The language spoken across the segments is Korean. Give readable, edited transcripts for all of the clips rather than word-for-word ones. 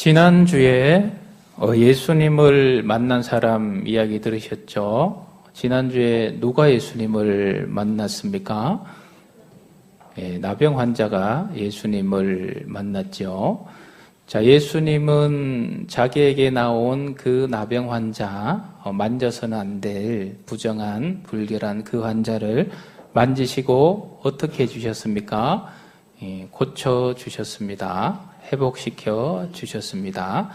지난주에 예수님을 만난 사람 이야기 들으셨죠? 지난주에 누가 예수님을 만났습니까? 나병 환자가 예수님을 만났죠. 자, 예수님은 자기에게 나온 그 나병 환자, 만져서는 안 될 부정한, 불결한 그 환자를 만지시고 어떻게 해주셨습니까? 고쳐주셨습니다. 회복시켜 주셨습니다.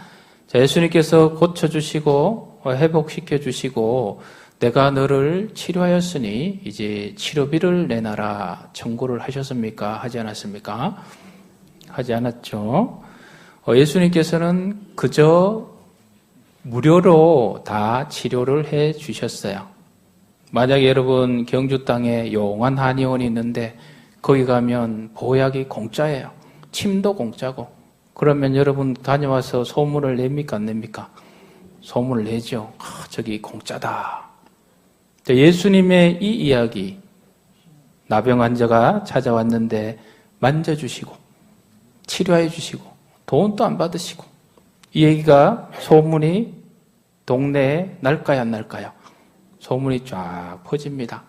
자, 예수님께서 고쳐주시고 회복시켜 주시고 내가 너를 치료하였으니 이제 치료비를 내놔라 청구를 하셨습니까? 하지 않았습니까? 하지 않았죠. 예수님께서는 그저 무료로 다 치료를 해 주셨어요. 만약에 여러분 경주 땅에 용한 한의원이 있는데 거기 가면 보약이 공짜예요. 침도 공짜고. 그러면 여러분 다녀와서 소문을 냅니까? 안 냅니까? 소문을 내죠. 저기 공짜다. 예수님의 이 이야기, 나병 환자가 찾아왔는데 만져주시고 치료해 주시고 돈도 안 받으시고 이 얘기가 소문이 동네에 날까요? 안 날까요? 소문이 쫙 퍼집니다.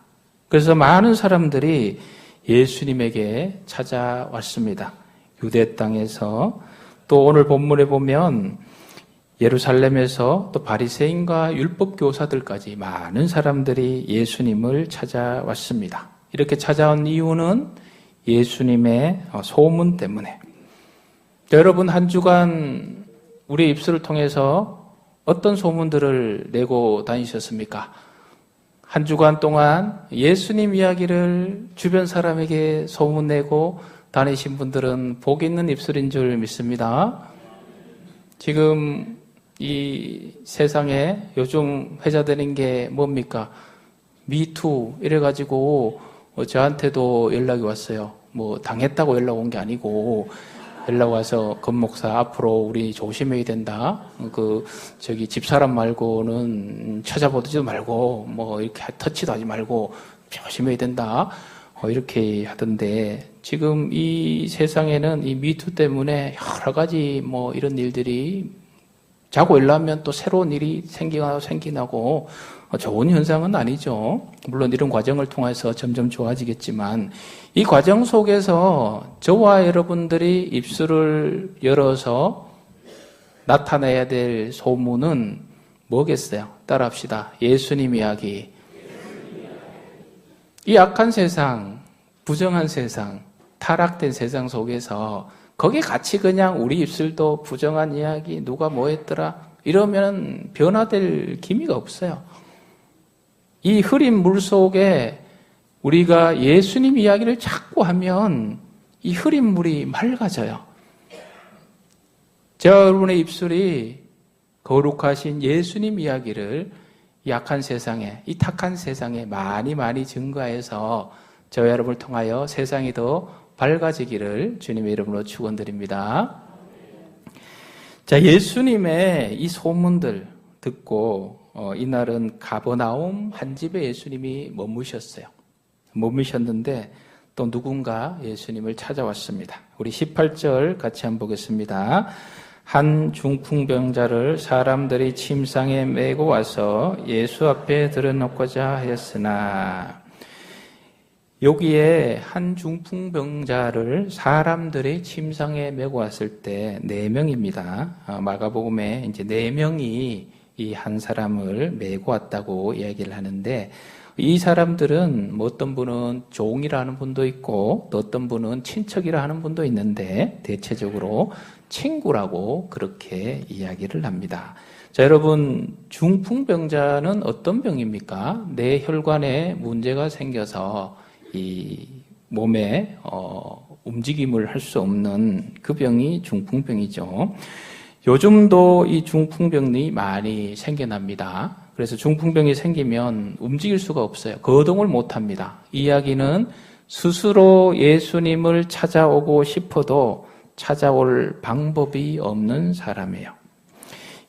그래서 많은 사람들이 예수님에게 찾아왔습니다. 유대 땅에서 또 오늘 본문에 보면 예루살렘에서 또 바리새인과 율법 교사들까지 많은 사람들이 예수님을 찾아왔습니다. 이렇게 찾아온 이유는 예수님의 소문 때문에. 여러분 한 주간 우리 입술을 통해서 어떤 소문들을 내고 다니셨습니까? 한 주간 동안 예수님 이야기를 주변 사람에게 소문내고 다니신 분들은 복 있는 입술인 줄 믿습니다. 지금 이 세상에 요즘 회자되는 게 뭡니까? 미투 이래가지고 저한테도 연락이 왔어요. 뭐 당했다고 연락 온 게 아니고 연락 와서 건목사 앞으로 우리 조심해야 된다. 저기 집사람 말고는 찾아보지도 말고 뭐 이렇게 터치도 하지 말고 조심해야 된다. 이렇게 하던데 지금 이 세상에는 이 미투 때문에 여러 가지 뭐 이런 일들이 자고 일어나면 또 새로운 일이 생기나고 좋은 현상은 아니죠. 물론 이런 과정을 통해서 점점 좋아지겠지만 이 과정 속에서 저와 여러분들이 입술을 열어서 나타내야 될 소문은 뭐겠어요? 따라합시다. 예수님 이야기. 이 악한 세상, 부정한 세상, 타락된 세상 속에서 거기에 같이 그냥 우리 입술도 부정한 이야기, 누가 뭐 했더라 이러면 변화될 기미가 없어요. 이 흐린 물 속에 우리가 예수님 이야기를 자꾸 하면 이 흐린 물이 맑아져요. 저와 여러분의 입술이 거룩하신 예수님 이야기를 이 악한 세상에, 이 탁한 세상에 많이 증거해서 저와 여러분을 통하여 세상이 더 밝아지기를 주님의 이름으로 축원드립니다. 자, 예수님의 이 소문들 듣고 이날은 가버나움 한 집에 예수님이 머무셨어요. 머무셨는데 또 누군가 예수님을 찾아왔습니다. 우리 18절 같이 한번 보겠습니다. 한 중풍병자를 사람들이 침상에 메고 와서 예수 앞에 들여놓고자 하였으나 여기에 한 중풍병자를 사람들이 침상에 메고 왔을 때 4명입니다. 마가복음에 이제 4명이 이 한 사람을 메고 왔다고 이야기를 하는데 이 사람들은 뭐 어떤 분은 종이라 하는 분도 있고 또 어떤 분은 친척이라 하는 분도 있는데 대체적으로 친구라고 그렇게 이야기를 합니다. 자, 여러분 중풍병자는 어떤 병입니까? 뇌혈관에 문제가 생겨서 이 몸에 움직임을 할 수 없는 그 병이 중풍병이죠. 요즘도 이 중풍병이 많이 생겨납니다. 그래서 중풍병이 생기면 움직일 수가 없어요. 거동을 못합니다. 이 이야기는 스스로 예수님을 찾아오고 싶어도 찾아올 방법이 없는 사람이에요.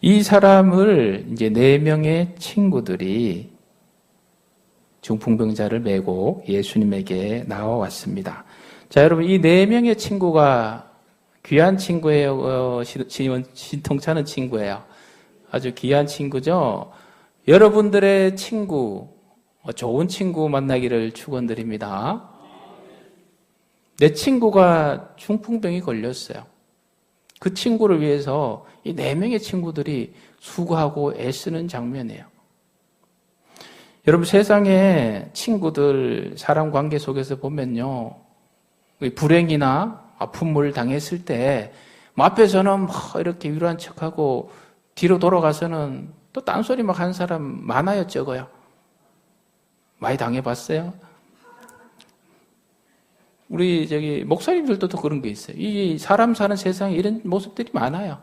이 사람을 이제 4명의 친구들이 중풍병자를 메고 예수님에게 나와왔습니다. 자, 여러분 이 4명의 친구가 귀한 친구예요. 신통차는 친구예요. 아주 귀한 친구죠. 여러분들의 친구, 좋은 친구 만나기를 축원드립니다. 내 친구가 중풍병이 걸렸어요. 그 친구를 위해서 이 4명의 친구들이 수고하고 애쓰는 장면이에요. 여러분, 세상에 친구들, 사람 관계 속에서 보면요, 불행이나 아픔을 당했을 때 앞에서는 막 이렇게 위로한 척하고 뒤로 돌아가서는 또 딴소리 막 하는 사람 많아요, 적어요? 많이 당해봤어요? 우리 목사님들도 또 그런 게 있어요. 이 사람 사는 세상에 이런 모습들이 많아요.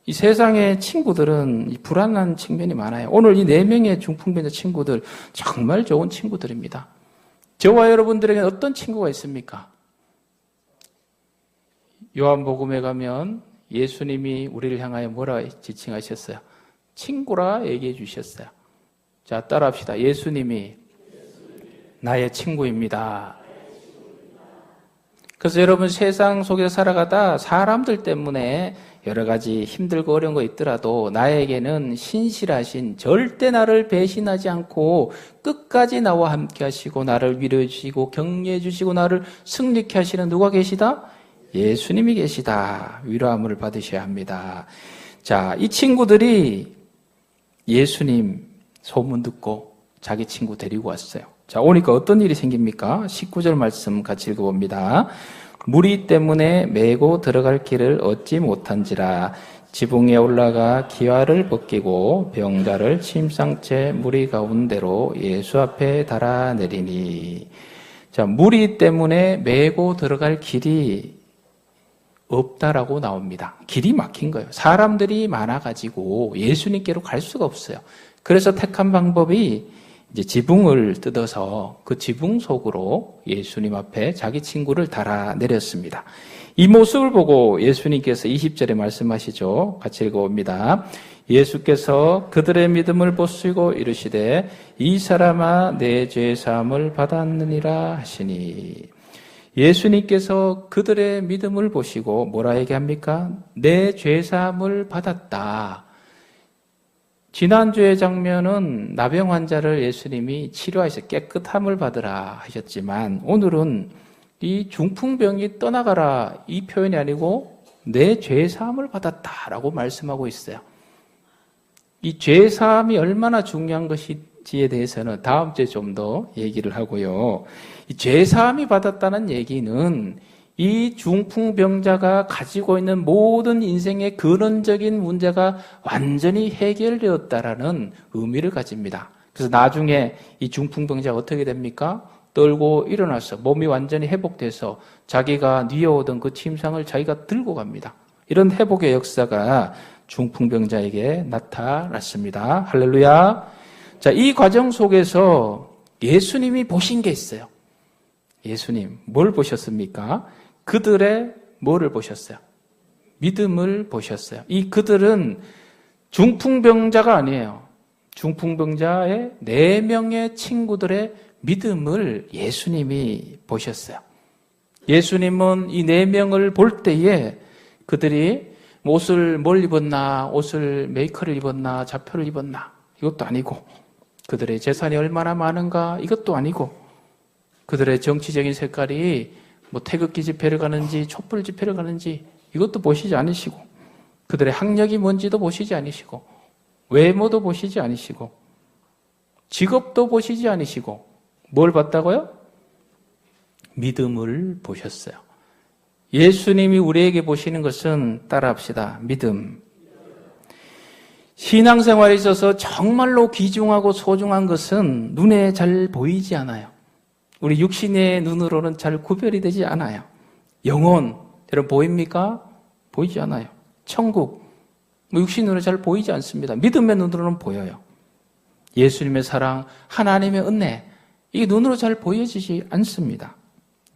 이 세상의 친구들은 이 불안한 측면이 많아요. 오늘 이 4명의 중풍병자 친구들 정말 좋은 친구들입니다. 저와 여러분들에게 어떤 친구가 있습니까? 요한복음에 가면 예수님이 우리를 향하여 뭐라 지칭하셨어요? 친구라 얘기해 주셨어요. 자, 따라합시다. 예수님이 나의 친구입니다. 그래서 여러분, 세상 속에서 살아가다 사람들 때문에 여러 가지 힘들고 어려운 거 있더라도 나에게는 신실하신, 절대 나를 배신하지 않고 끝까지 나와 함께 하시고 나를 위로해 주시고 격려해 주시고 나를 승리케 하시는 누가 계시다? 예수님이 계시다. 위로함을 받으셔야 합니다. 자, 이 친구들이 예수님 소문 듣고 자기 친구 데리고 왔어요. 자, 오니까 어떤 일이 생깁니까? 19절 말씀 같이 읽어봅니다. 무리 때문에 메고 들어갈 길을 얻지 못한지라 지붕에 올라가 기와를 벗기고 병자를 침상채 무리 가운데로 예수 앞에 달아내리니. 자, 무리 때문에 메고 들어갈 길이 없다라고 나옵니다. 길이 막힌 거예요. 사람들이 많아가지고 예수님께로 갈 수가 없어요. 그래서 택한 방법이 이제 지붕을 뜯어서 그 지붕 속으로 예수님 앞에 자기 친구를 달아내렸습니다. 이 모습을 보고 예수님께서 20절에 말씀하시죠. 같이 읽어봅니다. 예수께서 그들의 믿음을 보시고 이르시되 이 사람아 내 죄 사함을 받았느니라 하시니. 예수님께서 그들의 믿음을 보시고 뭐라 얘기합니까? 내 죄 사함을 받았다. 지난주의 장면은 나병 환자를 예수님이 치료하셔서 깨끗함을 받으라 하셨지만 오늘은 이 중풍병이 떠나가라 이 표현이 아니고 내 죄사함을 받았다라고 말씀하고 있어요. 이 죄사함이 얼마나 중요한 것인지에 대해서는 다음 주에 좀 더 얘기를 하고요. 이 죄사함이 받았다는 얘기는 이 중풍병자가 가지고 있는 모든 인생의 근원적인 문제가 완전히 해결되었다라는 의미를 가집니다. 그래서 나중에 이 중풍병자가 어떻게 됩니까? 떨고 일어나서 몸이 완전히 회복돼서 자기가 뉘어오던 그 침상을 자기가 들고 갑니다. 이런 회복의 역사가 중풍병자에게 나타났습니다. 할렐루야. 자, 이 과정 속에서 예수님이 보신 게 있어요. 예수님, 뭘 보셨습니까? 그들의 뭐를 보셨어요? 믿음을 보셨어요. 이 그들은 중풍병자가 아니에요. 중풍병자의 4명의 친구들의 믿음을 예수님이 보셨어요. 예수님은 이 4명을 볼 때에 그들이 옷을 뭘 입었나, 옷을 메이커를 입었나, 자표를 입었나, 이것도 아니고, 그들의 재산이 얼마나 많은가, 이것도 아니고, 그들의 정치적인 색깔이 뭐 태극기 집회를 가는지 촛불 집회를 가는지 이것도 보시지 않으시고 그들의 학력이 뭔지도 보시지 않으시고 외모도 보시지 않으시고 직업도 보시지 않으시고 뭘 봤다고요? 믿음을 보셨어요. 예수님이 우리에게 보시는 것은 따라합시다. 믿음. 신앙생활에 있어서 정말로 귀중하고 소중한 것은 눈에 잘 보이지 않아요. 우리 육신의 눈으로는 잘 구별이 되지 않아요. 영혼, 여러분 보입니까? 보이지 않아요. 천국, 육신 눈으로 잘 보이지 않습니다. 믿음의 눈으로는 보여요. 예수님의 사랑, 하나님의 은혜, 이게 눈으로 잘 보여지지 않습니다.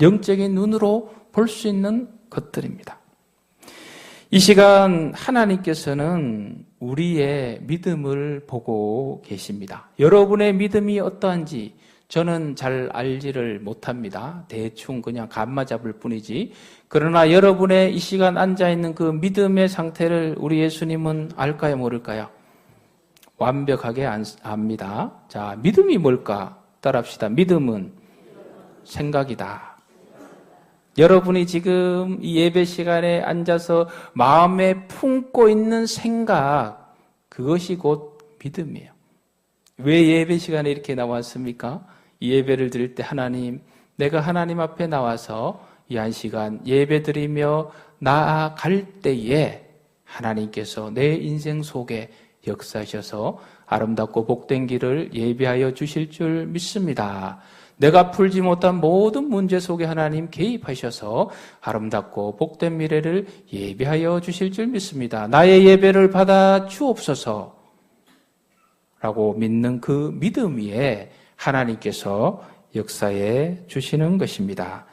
영적인 눈으로 볼 수 있는 것들입니다. 이 시간 하나님께서는 우리의 믿음을 보고 계십니다. 여러분의 믿음이 어떠한지 저는 잘 알지를 못합니다. 대충 그냥 감마 잡을 뿐이지 그러나 여러분의 이 시간 앉아있는 그 믿음의 상태를 우리 예수님은 알까요, 모를까요? 완벽하게 압니다. 자, 믿음이 뭘까? 따라합시다. 믿음은 생각이다. 여러분이 지금 이 예배 시간에 앉아서 마음에 품고 있는 생각, 그것이 곧 믿음이에요. 왜 예배 시간에 이렇게 나왔습니까? 이 예배를 드릴 때 하나님, 내가 하나님 앞에 나와서 이 한 시간 예배 드리며 나아갈 때에 하나님께서 내 인생 속에 역사하셔서 아름답고 복된 길을 예비하여 주실 줄 믿습니다. 내가 풀지 못한 모든 문제 속에 하나님 개입하셔서 아름답고 복된 미래를 예비하여 주실 줄 믿습니다. 나의 예배를 받아 주옵소서 라고 믿는 그 믿음 위에 하나님께서 역사해 주시는 것입니다.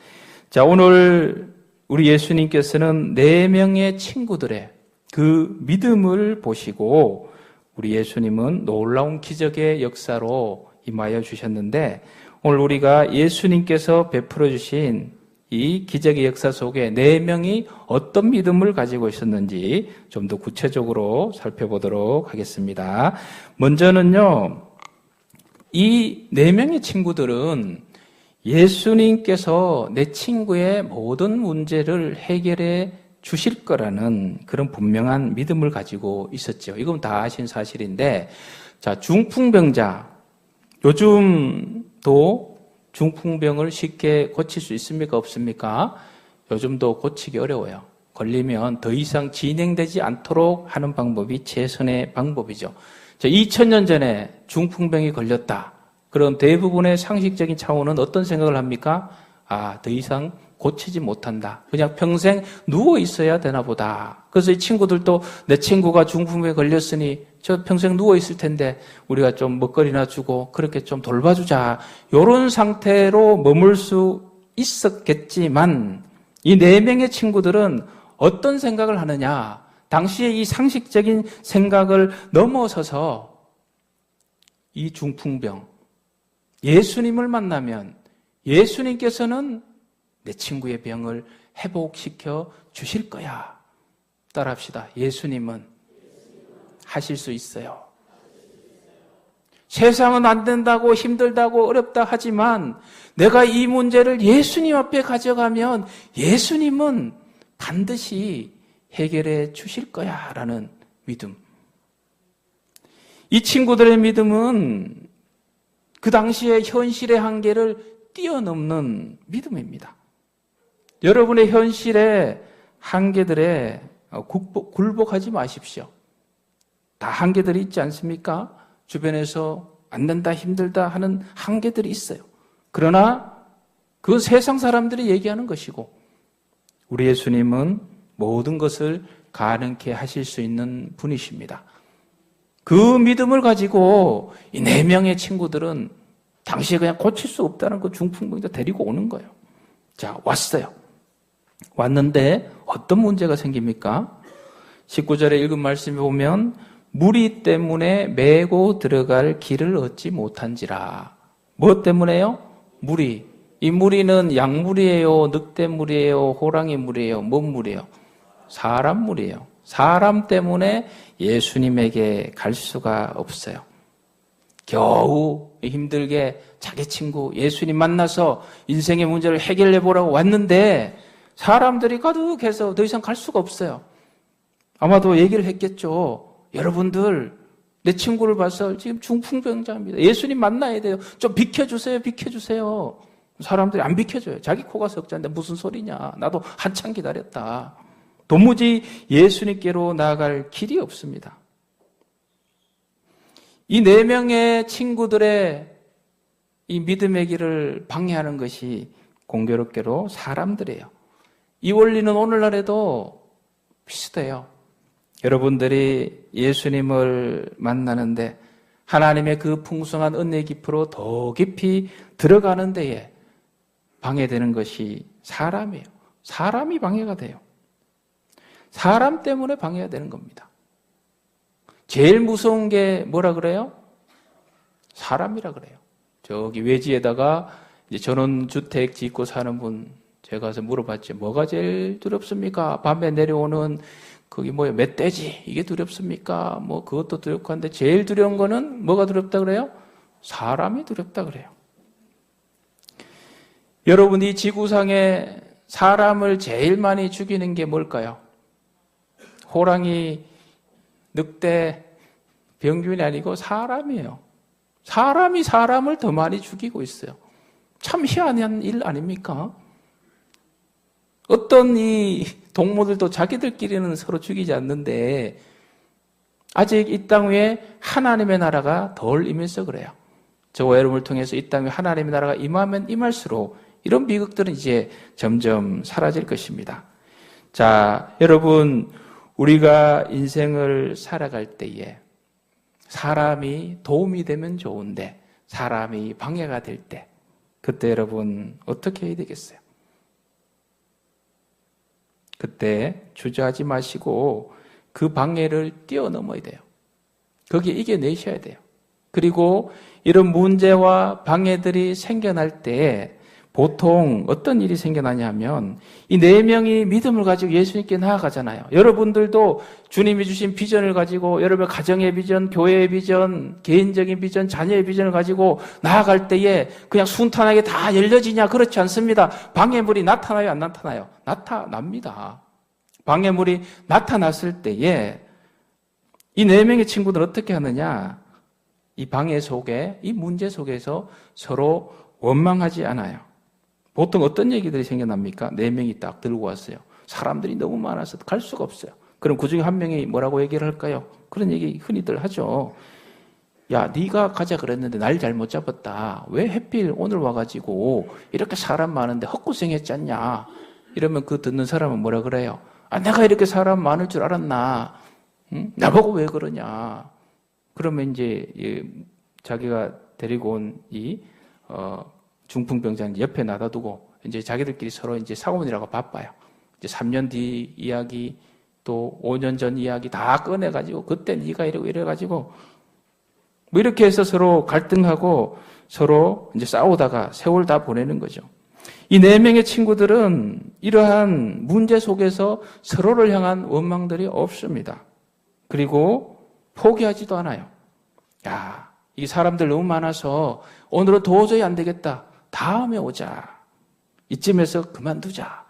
자, 오늘 우리 예수님께서는 4명의 친구들의 그 믿음을 보시고 우리 예수님은 놀라운 기적의 역사로 임하여 주셨는데, 오늘 우리가 예수님께서 베풀어 주신 이 기적의 역사 속에 4명이 어떤 믿음을 가지고 있었는지 좀 더 구체적으로 살펴보도록 하겠습니다. 먼저는요, 이 4명의 친구들은 예수님께서 내 친구의 모든 문제를 해결해 주실 거라는 그런 분명한 믿음을 가지고 있었죠. 이건 다 아신 사실인데, 자, 중풍병자, 요즘도 중풍병을 쉽게 고칠 수 있습니까? 없습니까? 요즘도 고치기 어려워요. 걸리면 더 이상 진행되지 않도록 하는 방법이 최선의 방법이죠. 자, 2000년 전에 중풍병이 걸렸다. 그럼 대부분의 상식적인 차원은 어떤 생각을 합니까? 아, 더 이상 고치지 못한다. 그냥 평생 누워 있어야 되나 보다. 그래서 이 친구들도 내 친구가 중풍에 걸렸으니 저 평생 누워 있을 텐데 우리가 좀 먹거리나 주고 그렇게 좀 돌봐주자. 이런 상태로 머물 수 있었겠지만 이 4명의 친구들은 어떤 생각을 하느냐? 당시에 이 상식적인 생각을 넘어서서 이 중풍병, 예수님을 만나면 예수님께서는 내 친구의 병을 회복시켜 주실 거야. 따라합시다. 예수님은 하실 수 있어요. 세상은 안 된다고 힘들다고 어렵다 하지만 내가 이 문제를 예수님 앞에 가져가면 예수님은 반드시 해결해 주실 거야 라는 믿음. 이 친구들의 믿음은 그 당시의 현실의 한계를 뛰어넘는 믿음입니다. 여러분의 현실의 한계들에 굴복하지 마십시오. 다 한계들이 있지 않습니까? 주변에서 안 된다, 힘들다 하는 한계들이 있어요. 그러나 그건 세상 사람들이 얘기하는 것이고 우리 예수님은 모든 것을 가능케 하실 수 있는 분이십니다. 그 믿음을 가지고 이 4명의 친구들은 당시에 그냥 고칠 수 없다는 그 중풍병자 데리고 오는 거예요. 자, 왔어요. 왔는데 어떤 문제가 생깁니까? 19절에 읽은 말씀에 보면 무리 때문에 메고 들어갈 길을 얻지 못한지라. 뭐 때문에요? 무리. 이 무리는 양무리예요? 늑대무리예요? 호랑이무리예요? 뭔 무리예요? 사람 무리예요. 사람 때문에 예수님에게 갈 수가 없어요. 겨우 힘들게 자기 친구 예수님 만나서 인생의 문제를 해결해 보라고 왔는데 사람들이 가득해서 더 이상 갈 수가 없어요. 아마도 얘기를 했겠죠. 여러분들 내 친구를 봐서 지금 중풍병자입니다. 예수님 만나야 돼요. 좀 비켜주세요. 비켜주세요. 사람들이 안 비켜줘요. 자기 코가 석자인데 무슨 소리냐. 나도 한참 기다렸다. 도무지 예수님께로 나아갈 길이 없습니다. 이 4명의 친구들의 이 믿음의 길을 방해하는 것이 공교롭게도 사람들이에요. 이 원리는 오늘날에도 비슷해요. 여러분들이 예수님을 만나는데 하나님의 그 풍성한 은혜 깊으로 더 깊이 들어가는 데에 방해되는 것이 사람이에요. 사람이 방해가 돼요. 사람 때문에 방해가 되는 겁니다. 제일 무서운 게 뭐라 그래요? 사람이라 그래요. 저기 외지에다가 이제 전원주택 짓고 사는 분 제가 가서 물어봤죠. 뭐가 제일 두렵습니까? 밤에 내려오는 거기 뭐예요? 멧돼지 이게 두렵습니까? 뭐 그것도 두렵고 한데 제일 두려운 거는 뭐가 두렵다 그래요? 사람이 두렵다 그래요. 여러분, 이 지구상에 사람을 제일 많이 죽이는 게 뭘까요? 호랑이, 늑대, 병균이 아니고 사람이에요. 사람이 사람을 더 많이 죽이고 있어요. 참 희한한 일 아닙니까? 어떤 이 동물들도 자기들끼리는 서로 죽이지 않는데 아직 이 땅 위에 하나님의 나라가 덜 임해서 그래요. 저와 여러분을 통해서 이 땅 위에 하나님의 나라가 임하면 임할수록 이런 비극들은 이제 점점 사라질 것입니다. 자, 여러분, 우리가 인생을 살아갈 때에 사람이 도움이 되면 좋은데 사람이 방해가 될 때 그때 여러분 어떻게 해야 되겠어요? 그때 주저하지 마시고 그 방해를 뛰어넘어야 돼요. 거기에 이겨내셔야 돼요. 그리고 이런 문제와 방해들이 생겨날 때 보통 어떤 일이 생겨나냐면 이 네 명이 믿음을 가지고 예수님께 나아가잖아요. 여러분들도 주님이 주신 비전을 가지고 여러분의 가정의 비전, 교회의 비전, 개인적인 비전, 자녀의 비전을 가지고 나아갈 때에 그냥 순탄하게 다 열려지냐? 그렇지 않습니다. 방해물이 나타나요? 안 나타나요? 나타납니다. 방해물이 나타났을 때에 이 네 명의 친구들은 어떻게 하느냐? 이 방해 속에, 이 문제 속에서 서로 원망하지 않아요. 보통 어떤 얘기들이 생겨납니까? 네 명이 딱 들고 왔어요. 사람들이 너무 많아서 갈 수가 없어요. 그럼 그 중에 한 명이 뭐라고 얘기를 할까요? 그런 얘기 흔히들 하죠. 야, 네가 가자 그랬는데 날 잘못 잡았다. 왜 하필 오늘 와가지고 이렇게 사람 많은데 헛고생했지 않냐? 이러면 그 듣는 사람은 뭐라 그래요? 아, 내가 이렇게 사람 많을 줄 알았나? 응? 나보고 왜 그러냐? 그러면 이제 자기가 데리고 온 이 중풍병자 옆에 놔둬두고 이제 자기들끼리 서로 이제 사고문이라고 바빠요. 이제 3년 뒤 이야기 또 5년 전 이야기 다 꺼내가지고 그때 네가 이러고 이래가지고 뭐 이렇게 해서 서로 갈등하고 서로 이제 싸우다가 세월 다 보내는 거죠. 이 네 명의 친구들은 이러한 문제 속에서 서로를 향한 원망들이 없습니다. 그리고 포기하지도 않아요. 야, 이 사람들 너무 많아서 오늘은 도저히 안 되겠다. 다음에 오자. 이쯤에서 그만두자.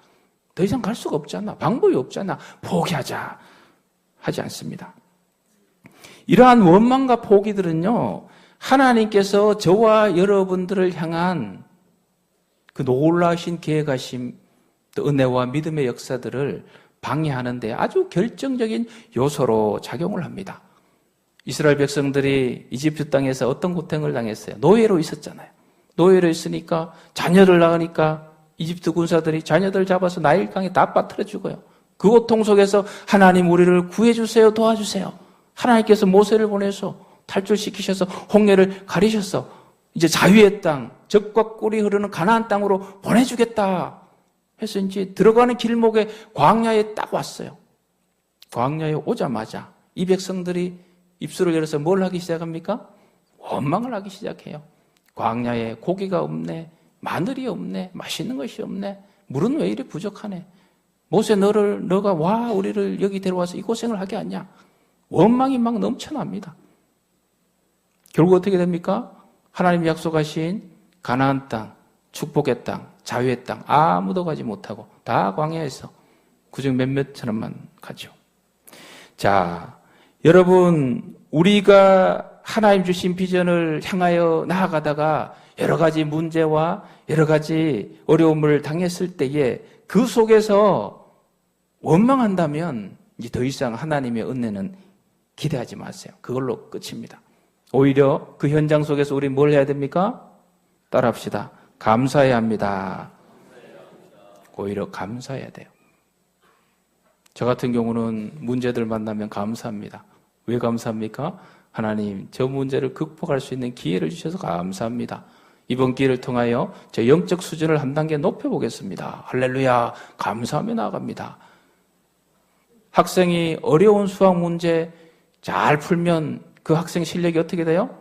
더 이상 갈 수가 없잖아. 방법이 없잖아. 포기하자. 하지 않습니다. 이러한 원망과 포기들은요, 하나님께서 저와 여러분들을 향한 그 놀라우신 계획하심, 또 은혜와 믿음의 역사들을 방해하는데 아주 결정적인 요소로 작용을 합니다. 이스라엘 백성들이 이집트 땅에서 어떤 고통을 당했어요? 노예로 있었잖아요. 노예로 있으니까 자녀들 낳으니까 이집트 군사들이 자녀들 잡아서 나일강에 다 빠뜨려 죽어요. 그 고통 속에서 하나님 우리를 구해주세요, 도와주세요. 하나님께서 모세를 보내서 탈출시키셔서 홍해를 가리셔서 이제 자유의 땅, 젖과 꿀이 흐르는 가나안 땅으로 보내주겠다 해서 이제 들어가는 길목에 광야에 딱 왔어요. 광야에 오자마자 이 백성들이 입술을 열어서 뭘 하기 시작합니까? 원망을 하기 시작해요. 광야에 고기가 없네, 마늘이 없네, 맛있는 것이 없네, 물은 왜 이리 부족하네. 모세 너가 와 우리를 여기 데려와서 이 고생을 하게 하냐. 원망이 막 넘쳐납니다. 결국 어떻게 됩니까? 하나님이 약속하신 가나안 땅, 축복의 땅, 자유의 땅 아무도 가지 못하고 다 광야에서 그중 몇몇 사람만 가죠. 자, 여러분, 우리가 하나님 주신 비전을 향하여 나아가다가 여러 가지 문제와 여러 가지 어려움을 당했을 때에 그 속에서 원망한다면 이제 더 이상 하나님의 은혜는 기대하지 마세요. 그걸로 끝입니다. 오히려 그 현장 속에서 우리 뭘 해야 됩니까? 따라합시다. 감사해야 합니다. 오히려 감사해야 돼요. 저 같은 경우는 문제들 만나면 감사합니다. 왜 감사합니까? 하나님, 저 문제를 극복할 수 있는 기회를 주셔서 감사합니다. 이번 기회를 통하여 저 영적 수준을 한 단계 높여보겠습니다. 할렐루야, 감사하며 나아갑니다. 학생이 어려운 수학 문제 잘 풀면 그 학생 실력이 어떻게 돼요?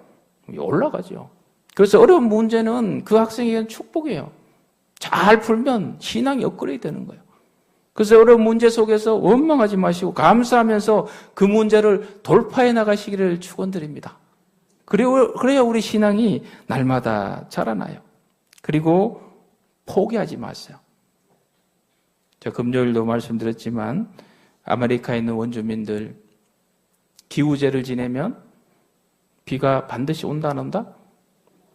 올라가죠. 그래서 어려운 문제는 그 학생에게는 축복이에요. 잘 풀면 신앙이 업그레이드 되는 거예요. 그래서 어려운 문제 속에서 원망하지 마시고 감사하면서 그 문제를 돌파해 나가시기를 축원드립니다. 그래야 우리 신앙이 날마다 자라나요. 그리고 포기하지 마세요. 저 금요일도 말씀드렸지만 아메리카에 있는 원주민들 기후제를 지내면 비가 반드시 온다 안 온다?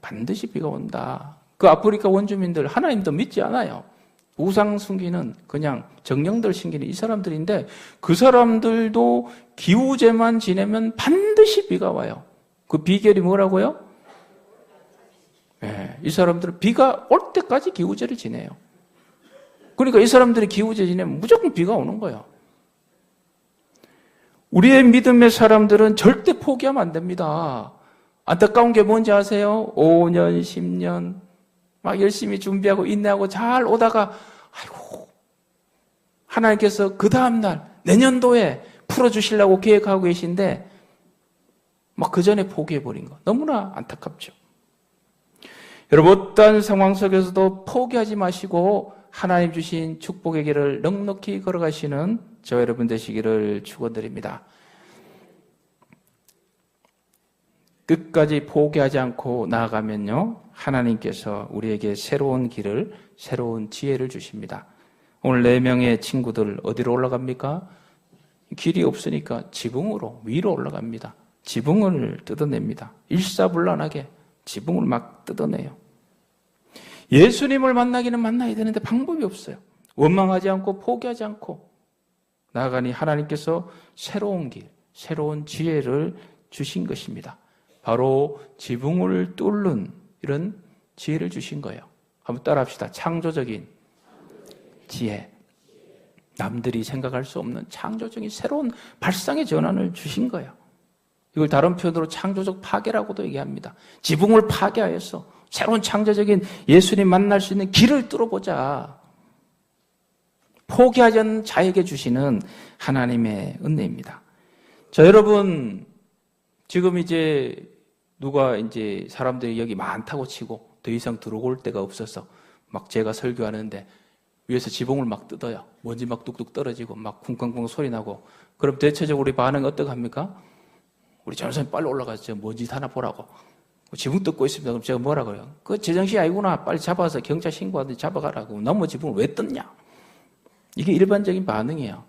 반드시 비가 온다. 그 아프리카 원주민들 하나님도 믿지 않아요. 우상 숨기는 그냥 정령들 신기는 이 사람들인데 그 사람들도 기후제만 지내면 반드시 비가 와요. 그 비결이 뭐라고요? 네, 이 사람들은 비가 올 때까지 기후제를 지내요. 그러니까 이 사람들이 기후제 지내면 무조건 비가 오는 거예요. 우리의 믿음의 사람들은 절대 포기하면 안 됩니다. 안타까운 게 뭔지 아세요? 5년, 10년 막 열심히 준비하고 인내하고 잘 오다가 아이고 하나님께서 그 다음날 내년도에 풀어주시려고 계획하고 계신데 막 그 전에 포기해버린 거 너무나 안타깝죠. 여러분 어떠한 상황 속에서도 포기하지 마시고 하나님 주신 축복의 길을 넉넉히 걸어가시는 저 여러분 되시기를 축원드립니다. 끝까지 포기하지 않고 나아가면요 하나님께서 우리에게 새로운 길을 새로운 지혜를 주십니다. 오늘 4명의 친구들 어디로 올라갑니까? 길이 없으니까 지붕으로 위로 올라갑니다. 지붕을 뜯어냅니다. 일사불란하게 지붕을 막 뜯어내요. 예수님을 만나기는 만나야 되는데 방법이 없어요. 원망하지 않고 포기하지 않고 나아가니 하나님께서 새로운 길, 새로운 지혜를 주신 것입니다. 바로 지붕을 뚫는 이런 지혜를 주신 거예요. 한번 따라합시다. 창조적인 지혜. 남들이 생각할 수 없는 창조적인 새로운 발상의 전환을 주신 거예요. 이걸 다른 표현으로 창조적 파괴라고도 얘기합니다. 지붕을 파괴하여서 새로운 창조적인 예수님 만날 수 있는 길을 뚫어보자. 포기하지 않는 자에게 주시는 하나님의 은혜입니다. 자, 여러분, 지금 이제 누가 이제 사람들이 여기 많다고 치고 더 이상 들어올 데가 없어서 막 제가 설교하는데 위에서 지붕을 막 뜯어요. 먼지 막 뚝뚝 떨어지고 막 쿵쾅쿵 소리 나고. 그럼 대체적으로 우리 반응이 어떻게 합니까? 우리 전선생님 빨리 올라가서 먼지 하나 보라고. 지붕 뜯고 있습니다. 그럼 제가 뭐라 그래요? 그 제정신이 아니구나. 빨리 잡아서 경찰 신고하든지 잡아가라고. 너무 지붕을 왜 뜯냐? 이게 일반적인 반응이에요.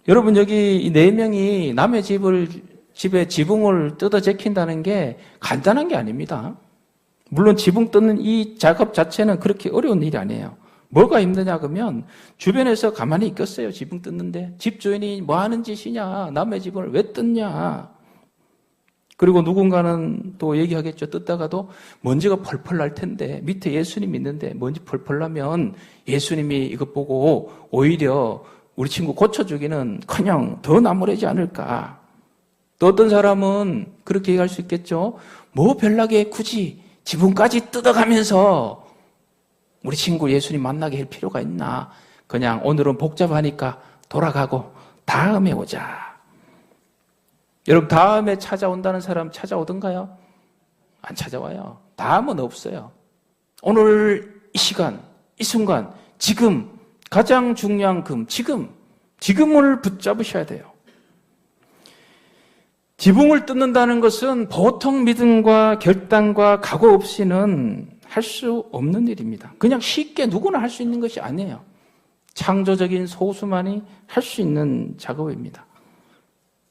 여러분 여기 이 4명이 남의 집에 지붕을 뜯어 제낀다는 게 간단한 게 아닙니다. 물론 지붕 뜯는 이 작업 자체는 그렇게 어려운 일이 아니에요. 뭐가 힘드냐 그러면 주변에서 가만히 있겠어요. 지붕 뜯는데 집주인이 뭐 하는 짓이냐, 남의 집을 왜 뜯냐. 그리고 누군가는 또 얘기하겠죠. 뜯다가도 먼지가 펄펄 날 텐데 밑에 예수님 있는데 먼지 펄펄 나면 예수님이 이것 보고 오히려 우리 친구 고쳐주기는 커녕 더 나무래지 않을까. 또 어떤 사람은 그렇게 얘기할 수 있겠죠. 뭐 별나게 굳이 지붕까지 뜯어가면서 우리 친구 예수님 만나게 할 필요가 있나. 그냥 오늘은 복잡하니까 돌아가고 다음에 오자. 여러분 다음에 찾아온다는 사람 찾아오던가요? 안 찾아와요. 다음은 없어요. 오늘 이 시간, 이 순간, 지금 가장 중요한 지금을 붙잡으셔야 돼요. 지붕을 뜯는다는 것은 보통 믿음과 결단과 각오 없이는 할 수 없는 일입니다. 그냥 쉽게 누구나 할 수 있는 것이 아니에요. 창조적인 소수만이 할 수 있는 작업입니다.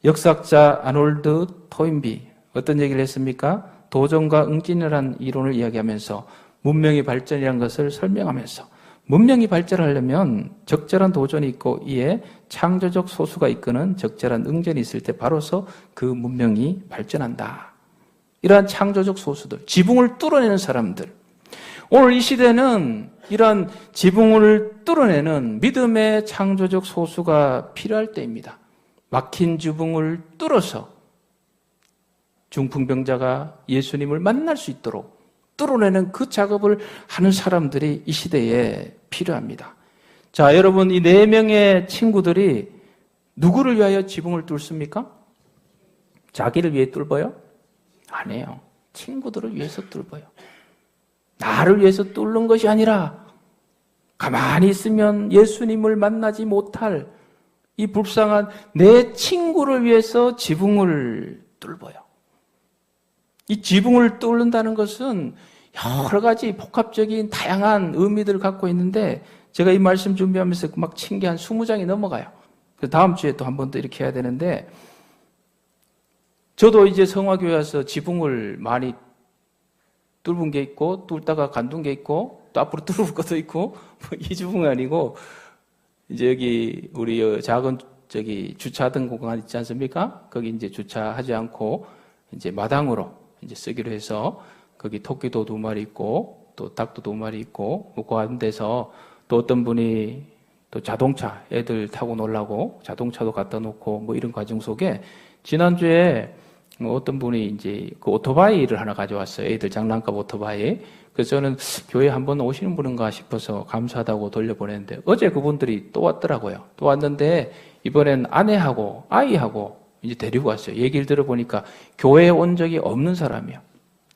역사학자 아놀드 토인비 어떤 얘기를 했습니까? 도전과 응진이라는 이론을 이야기하면서 문명의 발전이라는 것을 설명하면서 문명이 발전하려면 적절한 도전이 있고 이에 창조적 소수가 이끄는 적절한 응전이 있을 때 바로서 그 문명이 발전한다. 이러한 창조적 소수들, 지붕을 뚫어내는 사람들. 오늘 이 시대는 이러한 지붕을 뚫어내는 믿음의 창조적 소수가 필요할 때입니다. 막힌 지붕을 뚫어서 중풍병자가 예수님을 만날 수 있도록 뚫어내는 그 작업을 하는 사람들이 이 시대에 필요합니다. 자, 여러분 이 4명의 친구들이 누구를 위하여 지붕을 뚫습니까? 자기를 위해 뚫어요? 아니에요. 친구들을 위해서 뚫어요. 나를 위해서 뚫는 것이 아니라 가만히 있으면 예수님을 만나지 못할 이 불쌍한 내 친구를 위해서 지붕을 뚫어요. 이 지붕을 뚫는다는 것은 여러 가지 복합적인 다양한 의미들을 갖고 있는데 제가 이 말씀 준비하면서 막 친 게 한 20장이 넘어가요. 다음 주에 또 한 번 더 이렇게 해야 되는데 저도 이제 성화교회 와서 지붕을 많이 뚫은 게 있고 뚫다가 간둔 게 있고 또 앞으로 뚫을 것도 있고 이 지붕이 아니고 이제 여기 우리 작은 주차하던 공간 있지 않습니까? 거기 이제 주차하지 않고 이제 마당으로 이제 쓰기로 해서 거기 토끼도 2마리 있고 또 닭도 2마리 있고 그 가운데서 또 어떤 분이 또 자동차 애들 타고 놀라고 자동차도 갖다 놓고 뭐 이런 과정 속에 지난주에 어떤 분이 이제 그 오토바이를 하나 가져왔어요. 애들 장난감 오토바이. 그래서 저는 교회 한번 오시는 분인가 싶어서 감사하다고 돌려보냈는데 어제 그분들이 또 왔더라고요. 또 왔는데 이번엔 아내하고 아이하고 이제 데리고 왔어요. 얘기를 들어보니까 교회에 온 적이 없는 사람이에요.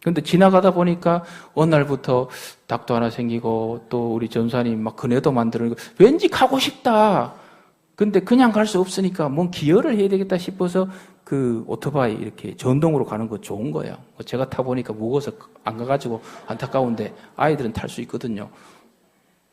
근데 지나가다 보니까 어느 날부터 닭도 하나 생기고 또 우리 전사님 막 그네도 만들고 왠지 가고 싶다. 근데 그냥 갈 수 없으니까 뭔 기여를 해야 되겠다 싶어서 그 오토바이 이렇게 전동으로 가는 거 좋은 거예요. 제가 타보니까 무거워서 안 가가지고 안타까운데 아이들은 탈 수 있거든요.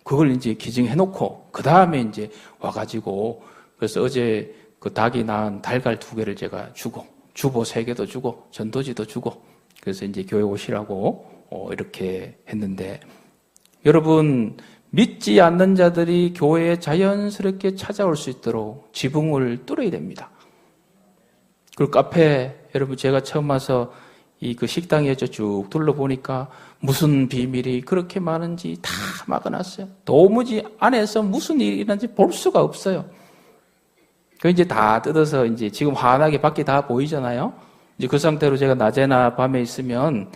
그걸 이제 기증해놓고 그 다음에 이제 와가지고 그래서 어제 그 닭이 낳은 달걀 2개를 제가 주고 주보 3개도 주고 전도지도 주고 그래서 이제 교회 오시라고 이렇게 했는데 여러분 믿지 않는 자들이 교회에 자연스럽게 찾아올 수 있도록 지붕을 뚫어야 됩니다. 그리고 카페 여러분 제가 처음 와서 이 그 식당에 쭉 둘러보니까 무슨 비밀이 그렇게 많은지 다 막아놨어요. 도무지 안에서 무슨 일이 일어난지 볼 수가 없어요. 그 이제 다 뜯어서 이제 지금 환하게 밖에 다 보이잖아요. 이제 그 상태로 제가 낮에나 밤에 있으면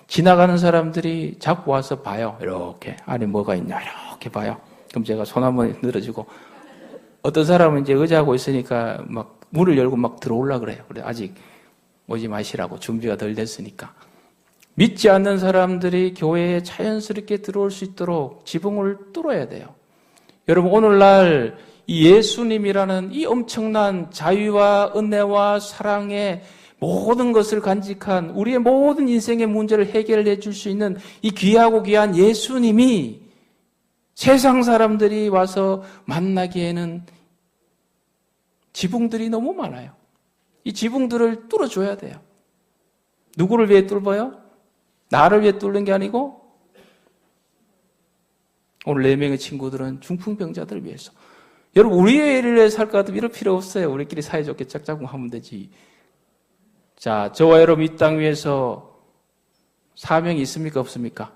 지나가는 사람들이 자꾸 와서 봐요. 이렇게 안에 뭐가 있냐 이렇게 봐요. 그럼 제가 손 한번 늘어주고 어떤 사람은 이제 의자하고 있으니까 막 문을 열고 막 들어오려고 그래요. 그래 아직 오지 마시라고 준비가 덜 됐으니까. 믿지 않는 사람들이 교회에 자연스럽게 들어올 수 있도록 지붕을 뚫어야 돼요. 여러분 오늘날 이 예수님이라는 이 엄청난 자유와 은혜와 사랑의 모든 것을 간직한 우리의 모든 인생의 문제를 해결해 줄 수 있는 이 귀하고 귀한 예수님이 세상 사람들이 와서 만나기에는 지붕들이 너무 많아요. 이 지붕들을 뚫어줘야 돼요. 누구를 위해 뚫어요? 나를 위해 뚫는 게 아니고 오늘 4명의 친구들은 중풍병자들을 위해서. 여러분 우리의 일을 위해 살까 하면 이럴 필요 없어요. 우리끼리 사이좋게 짝짝꿍 하면 되지. 자, 저와 여러분 이 땅 위에서 사명이 있습니까? 없습니까?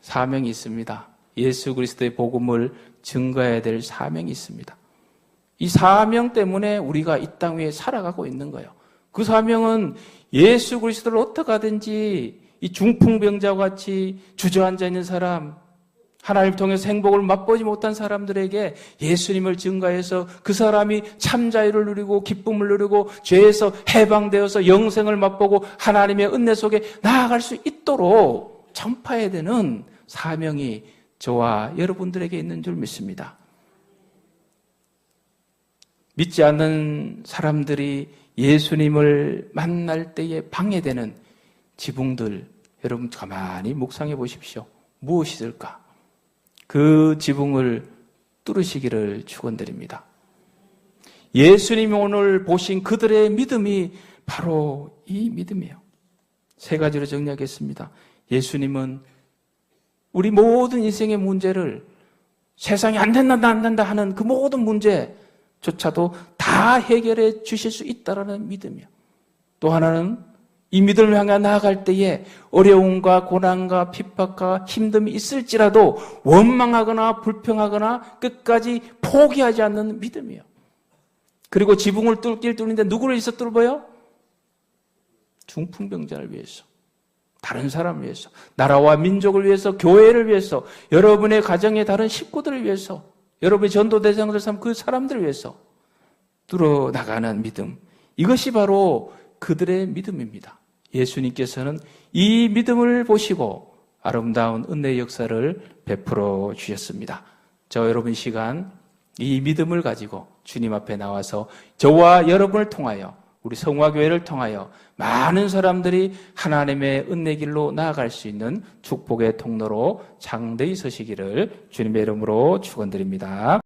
사명이 있습니다. 예수 그리스도의 복음을 증거해야 될 사명이 있습니다. 이 사명 때문에 우리가 이 땅 위에 살아가고 있는 거예요. 그 사명은 예수 그리스도를 어떻게 하든지 이 중풍병자와 같이 주저앉아 있는 사람, 하나님을 통해서 행복을 맛보지 못한 사람들에게 예수님을 증거해서 그 사람이 참 자유를 누리고 기쁨을 누리고 죄에서 해방되어서 영생을 맛보고 하나님의 은혜 속에 나아갈 수 있도록 전파해야 되는 사명이 저와 여러분들에게 있는 줄 믿습니다. 믿지 않는 사람들이 예수님을 만날 때에 방해되는 지붕들, 여러분 가만히 묵상해 보십시오. 무엇이 있을까? 그 지붕을 뚫으시기를 축원드립니다. 예수님이 오늘 보신 그들의 믿음이 바로 이 믿음이에요. 3가지로 정리하겠습니다. 예수님은 우리 모든 인생의 문제를 세상이 안 된다 하는 그 모든 문제조차도 다 해결해 주실 수 있다는 믿음이에요. 또 하나는 이 믿음을 향해 나아갈 때에 어려움과 고난과 핍박과 힘듦이 있을지라도 원망하거나 불평하거나 끝까지 포기하지 않는 믿음이에요. 그리고 지붕을 뚫는데 누구를 위해서 뚫어요? 중풍병자를 위해서, 다른 사람을 위해서, 나라와 민족을 위해서, 교회를 위해서, 여러분의 가정의 다른 식구들을 위해서, 여러분의 전도 대상들 삼은 그 사람들을 위해서 뚫어나가는 믿음. 이것이 바로 그들의 믿음입니다. 예수님께서는 이 믿음을 보시고 아름다운 은혜의 역사를 베풀어 주셨습니다. 저 여러분 시간 이 믿음을 가지고 주님 앞에 나와서 저와 여러분을 통하여 우리 성화교회를 통하여 많은 사람들이 하나님의 은혜 길로 나아갈 수 있는 축복의 통로로 장대히 서시기를 주님의 이름으로 축원드립니다.